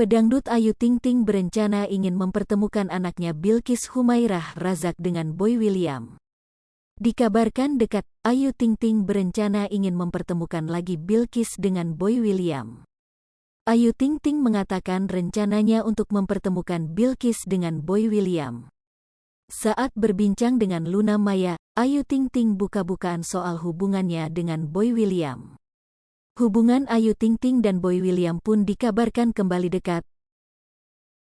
Pedangdut Ayu Ting Ting berencana ingin mempertemukan anaknya Bilqis Humairah Razak dengan Boy William. Dikabarkan dekat, Ayu Ting Ting berencana ingin mempertemukan lagi Bilqis dengan Boy William. Ayu Ting Ting mengatakan rencananya untuk mempertemukan Bilqis dengan Boy William. Saat berbincang dengan Luna Maya, Ayu Ting Ting buka-bukaan soal hubungannya dengan Boy William. Hubungan Ayu Ting Ting dan Boy William pun dikabarkan kembali dekat.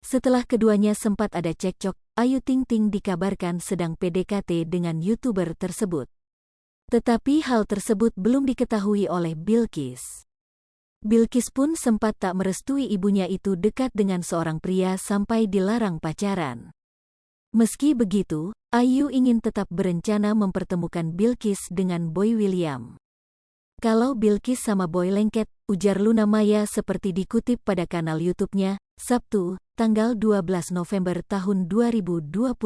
Setelah keduanya sempat ada cekcok, Ayu Ting Ting dikabarkan sedang PDKT dengan YouTuber tersebut. Tetapi hal tersebut belum diketahui oleh Bilqis. Bilqis pun sempat tak merestui ibunya itu dekat dengan seorang pria sampai dilarang pacaran. Meski begitu, Ayu ingin tetap berencana mempertemukan Bilqis dengan Boy William. Kalau Bilqis sama Boy lengket, ujar Luna Maya seperti dikutip pada kanal YouTube-nya, Sabtu, tanggal 12 November tahun 2022.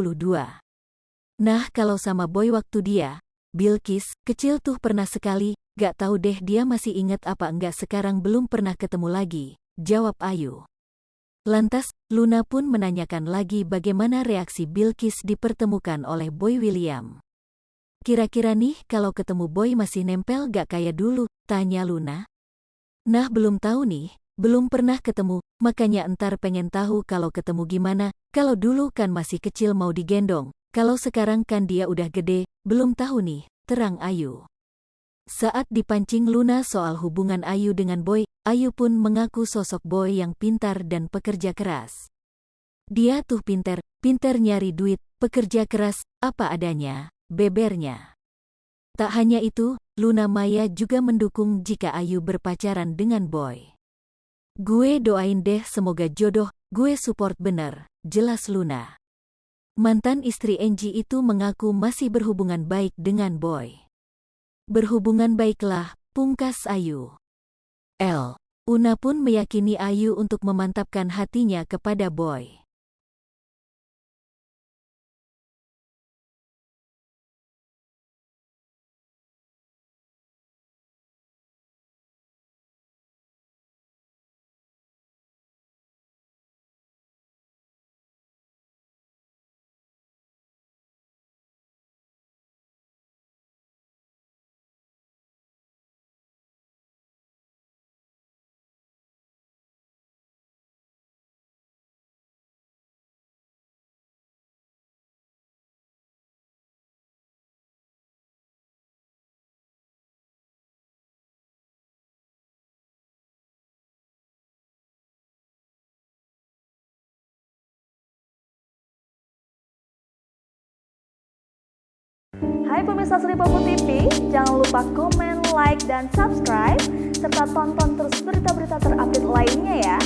Nah kalau sama Boy waktu dia, Bilqis, kecil tuh pernah sekali, gak tahu deh dia masih inget apa enggak sekarang belum pernah ketemu lagi, jawab Ayu. Lantas, Luna pun menanyakan lagi bagaimana reaksi Bilqis dipertemukan oleh Boy William. Kira-kira nih kalau ketemu Boy masih nempel gak kayak dulu, tanya Luna. Nah belum tahu nih, belum pernah ketemu, makanya entar pengen tahu kalau ketemu gimana, kalau dulu kan masih kecil mau digendong, kalau sekarang kan dia udah gede, belum tahu nih, terang Ayu. Saat dipancing Luna soal hubungan Ayu dengan Boy, Ayu pun mengaku sosok Boy yang pintar dan pekerja keras. Dia tuh pintar nyari duit, pekerja keras, apa adanya, bebernya. Tak hanya itu, Luna Maya juga mendukung jika Ayu berpacaran dengan Boy. Gue doain deh semoga jodoh, gue support bener, jelas Luna. Mantan istri Angie itu mengaku masih berhubungan baik dengan Boy. Berhubungan baiklah, pungkas Ayu. Una pun meyakini Ayu untuk memantapkan hatinya kepada Boy. Hai pemirsa Sri Popo TV, jangan lupa komen, like, dan subscribe, serta tonton terus berita-berita terupdate lainnya ya.